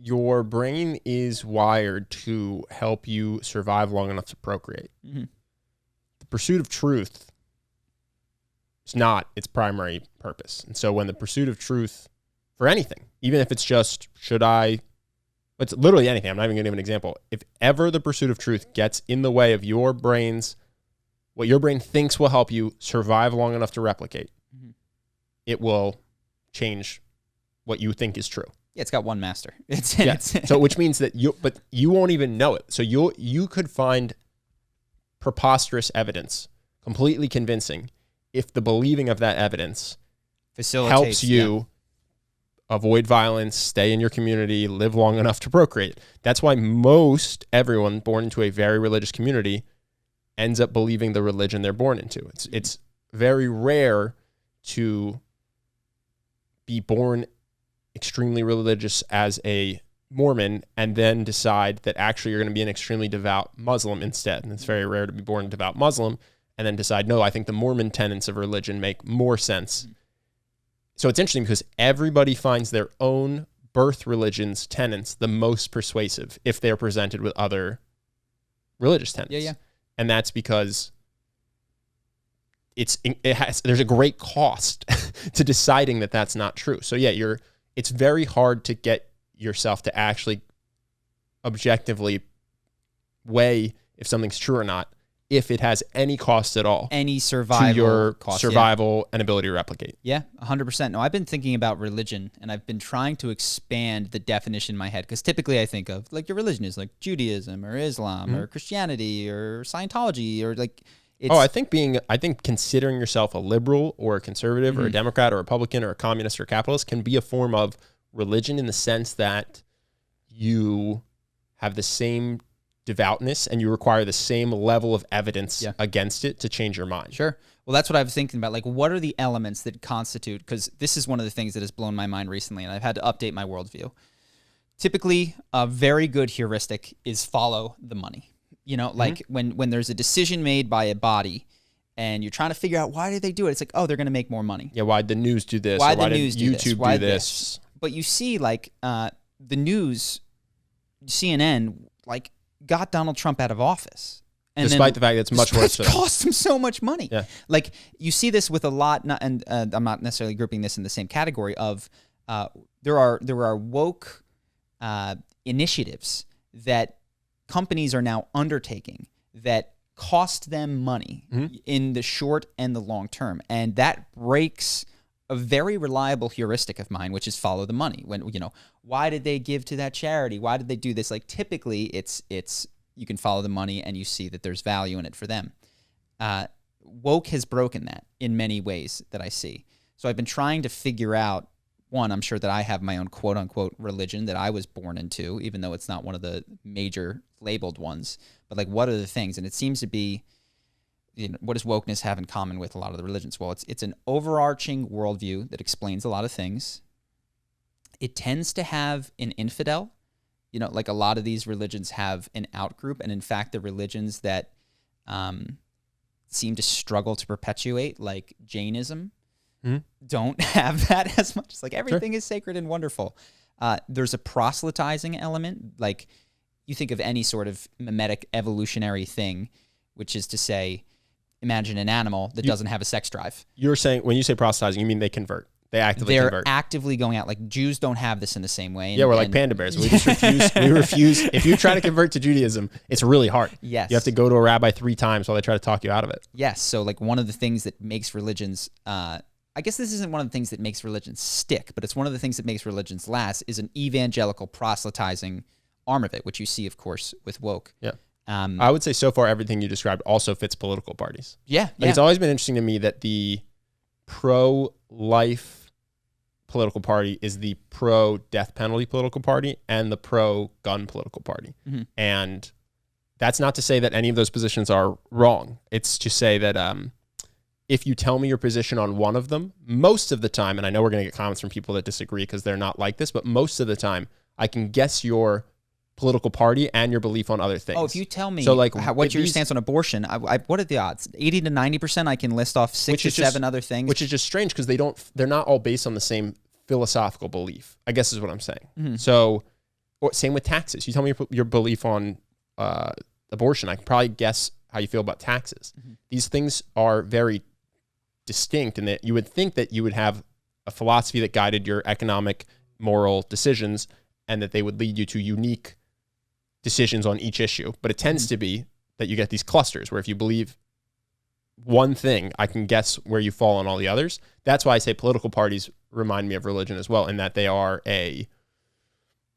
your brain is wired to help you survive long enough to procreate. Mm-hmm. The pursuit of truth is not its primary purpose. And so when the pursuit of truth for anything, even if it's just, it's literally anything. I'm not even going to give an example. If ever the pursuit of truth gets in the way of your brain's, what your brain thinks will help you survive long enough to replicate, it will change what you think is true. Yeah, it's got one master. So which means that you won't even know it. So you could find preposterous evidence, completely convincing, if the believing of that evidence helps you avoid violence, stay in your community, live long enough to procreate. That's why most everyone born into a very religious community ends up believing the religion they're born into. It's very rare to be born extremely religious as a Mormon and then decide that actually you're going to be an extremely devout Muslim instead. And it's very rare to be born a devout Muslim and then decide, no, I think the Mormon tenets of religion make more sense. So it's interesting because everybody finds their own birth religion's tenets the most persuasive if they're presented with other religious tenets. Yeah. And that's because there's a great cost to deciding that that's not true. So yeah, it's very hard to get yourself to actually objectively weigh if something's true or not, if it has any cost at all. Any survival to your cost, survival and ability to replicate. Yeah, 100%. No, I've been thinking about religion, and I've been trying to expand the definition in my head, because typically I think of, like, your religion is like Judaism or Islam or Christianity or Scientology or like... I think considering yourself a liberal or a conservative or a Democrat or a Republican or a communist or a capitalist can be a form of religion in the sense that you have the same devoutness and you require the same level of evidence against it to change your mind. Sure. Well, that's what I was thinking about. Like, what are the elements that constitute, because this is one of the things that has blown my mind recently, and I've had to update my worldview. Typically, a very good heuristic is follow the money. You know, like when there's a decision made by a body and you're trying to figure out why did they do it, it's like, oh, they're going to make more money. Yeah, why'd the news do this? Why did YouTube do this? But you see, like, the news, CNN, like, got Donald Trump out of office. And despite the fact that it's much worse for them. It cost him so much money. Yeah. Like, you see this with a lot, and I'm not necessarily grouping this in the same category of, there are woke initiatives that companies are now undertaking that cost them money in the short and the long term. And that breaks a very reliable heuristic of mine, which is follow the money. When, why did they give to that charity? Why did they do this? Like, typically it's you can follow the money and you see that there's value in it for them. Woke has broken that in many ways that I see. So I've been trying to figure out, one, I'm sure that I have my own quote unquote religion that I was born into, even though it's not one of the major labeled ones, but like, what are the things? And it seems to be, what does wokeness have in common with a lot of the religions? Well, it's an overarching worldview that explains a lot of things. It tends to have an infidel, like a lot of these religions have an outgroup. And in fact, the religions that seem to struggle to perpetuate, like Jainism, don't have that as much. It's like everything is sacred and wonderful. There's a proselytizing element. Like, you think of any sort of mimetic evolutionary thing, which is to say, imagine an animal that doesn't have a sex drive. You're saying, when you say proselytizing, you mean they convert. They're actively going out. Like, Jews don't have this in the same way. We're like panda bears. We just refuse. We refuse. If you try to convert to Judaism, it's really hard. Yes. You have to go to a rabbi 3 times while they try to talk you out of it. Yes. So, like, one of the things that makes religions, I guess this isn't one of the things that makes religions stick, but it's one of the things that makes religions last, is an evangelical proselytizing arm of it, which you see, of course, with woke. Yeah. I would say so far everything you described also fits political parties. Yeah. It's always been interesting to me that the pro-life political party is the pro-death penalty political party and the pro-gun political party. And that's not to say that any of those positions are wrong. It's to say that if you tell me your position on one of them, most of the time, and I know we're going to get comments from people that disagree because they're not like this, but most of the time, I can guess your political party and your belief on other things. Oh, if you tell me what's your stance on abortion, what are the odds? 80 to 90%, I can list off 6 or 7 other things. Which is just strange because they're not all based on the same philosophical belief, I guess is what I'm saying. So Or same with taxes. You tell me your belief on abortion. I can probably guess how you feel about taxes. Mm-hmm. These things are very distinct, and that you would think that you would have a philosophy that guided your economic, moral decisions, and that they would lead you to unique decisions on each issue. But it tends to be that you get these clusters where if you believe one thing, I can guess where you fall on all the others. That's why I say political parties remind me of religion as well, in that they are a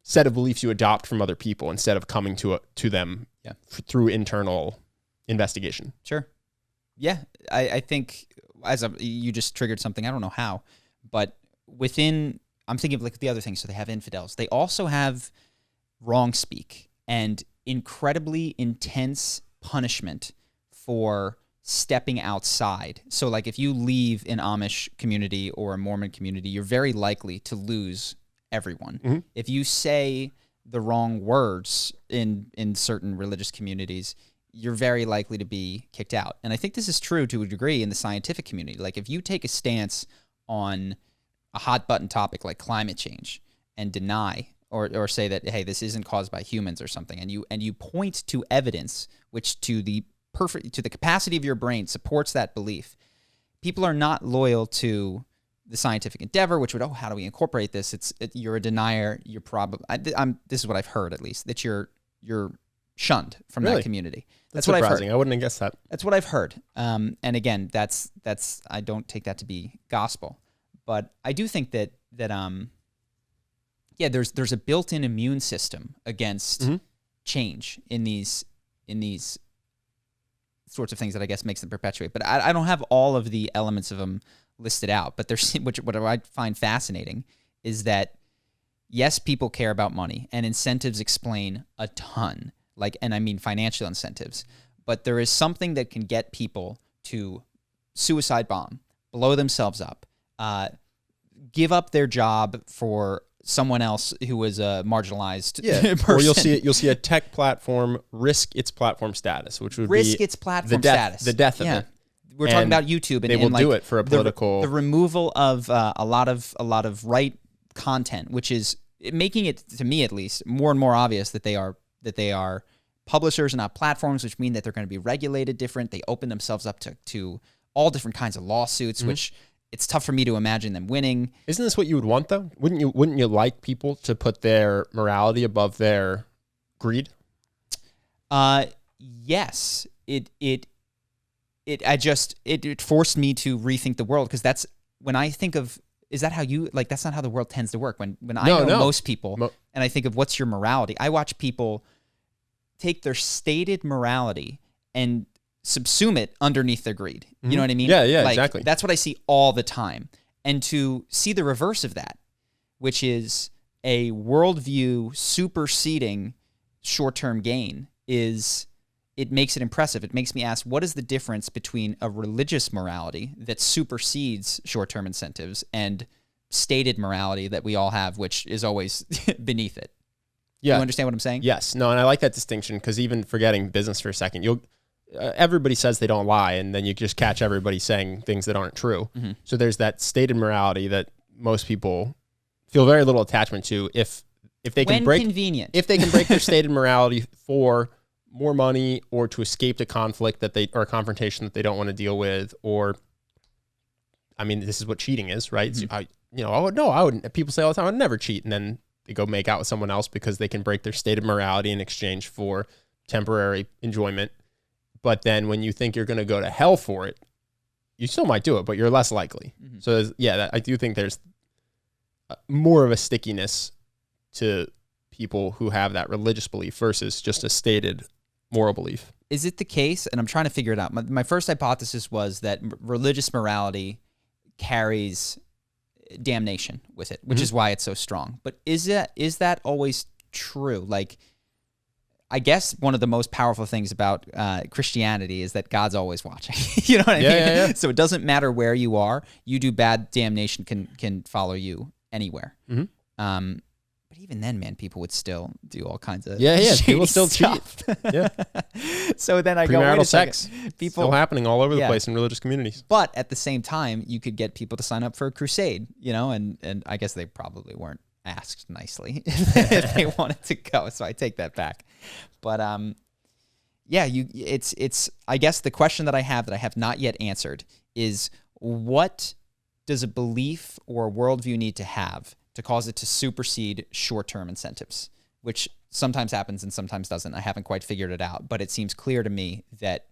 set of beliefs you adopt from other people instead of coming to them through internal investigation. Sure. Yeah, I think you just triggered something. I don't know how, but I'm thinking of like the other things. So they have infidels. They also have wrong speak and incredibly intense punishment for stepping outside. So like if you leave an Amish community or a Mormon community, you're very likely to lose everyone. Mm-hmm. If you say the wrong words in certain religious communities, you're very likely to be kicked out. And I think this is true to a degree in the scientific community. Like if you take a stance on a hot button topic like climate change and deny or say that, hey, this isn't caused by humans or something, and you point to evidence which to the capacity of your brain supports that belief, people are not loyal to the scientific endeavor, which would, how do we incorporate this? You're a denier. You're probably this is what I've heard, at least, that you're shunned from that community. That's what surprising. I've heard. I wouldn't have guessed that. That's what I've heard. And again, that's I don't take that to be gospel, but I do think that there's a built-in immune system against change in these sorts of things that I guess makes them perpetuate. But I don't have all of the elements of them listed out. But what I find fascinating is that yes, people care about money, and incentives explain a ton. And I mean financial incentives. But there is something that can get people to suicide bomb, blow themselves up, give up their job for someone else who was a marginalized person. Or you'll see a tech platform risk its platform status, which would risk its platform status. The death of it. We're talking about YouTube, and they will do it for a political. The removal of a lot of right content, which is making it, to me at least, more and more obvious that they are publishers and not platforms, which mean that they're going to be regulated different. They open themselves up to all different kinds of lawsuits, which it's tough for me to imagine them winning. Isn't this what you would want, though? Wouldn't you like people to put their morality above their greed? Yes. It forced me to rethink the world, because that's when I think of, is that how you, like, that's not how the world tends to work. When I know most people and I think of what's your morality, I watch people take their stated morality and subsume it underneath their greed. You know what I mean? Yeah, exactly. That's what I see all the time. And to see the reverse of that, which is a worldview superseding short-term gain, it makes it impressive. It makes me ask, what is the difference between a religious morality that supersedes short-term incentives and stated morality that we all have, which is always beneath it? Yeah. You understand what I'm saying? Yes. No, and I like that distinction, because even forgetting business for a second, everybody says they don't lie, and then you just catch everybody saying things that aren't true. Mm-hmm. So there's that stated morality that most people feel very little attachment to if they can break their stated morality for more money, or to escape the conflict or a confrontation that they don't want to deal with, or, I mean, this is what cheating is, right? Mm-hmm. I wouldn't. People say all the time, I'd never cheat, and then they go make out with someone else because they can break their stated morality in exchange for temporary enjoyment. But then when you think you're going to go to hell for it, you still might do it, but you're less likely. Mm-hmm. So I do think there's more of a stickiness to people who have that religious belief versus just a stated moral belief. Is it the case, and I'm trying to figure it out, my first hypothesis was that religious morality carries damnation with it, which is why it's so strong. But is that always true? Like, I guess one of the most powerful things about Christianity is that God's always watching. You know what I mean? Yeah. So it doesn't matter where you are. You do bad, damnation can follow you anywhere. Mm-hmm. But even then, man, people would still do all kinds of people still stuff. Cheat. Yeah. So then I premarital sex, people still happening all over the place in religious communities. But at the same time, you could get people to sign up for a crusade, and I guess they probably weren't asked nicely if they wanted to go, so I take that back. But yeah, it's I guess the question that I have not yet answered is, what does a belief or a worldview need to have to cause it to supersede short-term incentives, which sometimes happens and sometimes doesn't. I haven't quite figured it out, but it seems clear to me that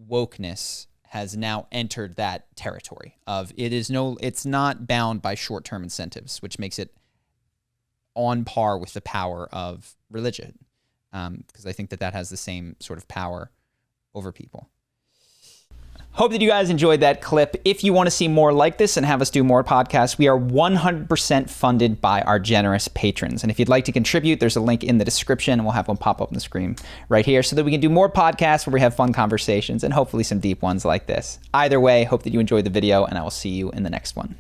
wokeness has now entered that territory of it's not bound by short-term incentives, which makes it on par with the power of religion, because I think that has the same sort of power over people. Hope that you guys enjoyed that clip. If you want to see more like this and have us do more podcasts, we are 100% funded by our generous patrons. And if you'd like to contribute, there's a link in the description, and we'll have one pop up on the screen right here so that we can do more podcasts where we have fun conversations and hopefully some deep ones like this. Either way, hope that you enjoyed the video, and I will see you in the next one.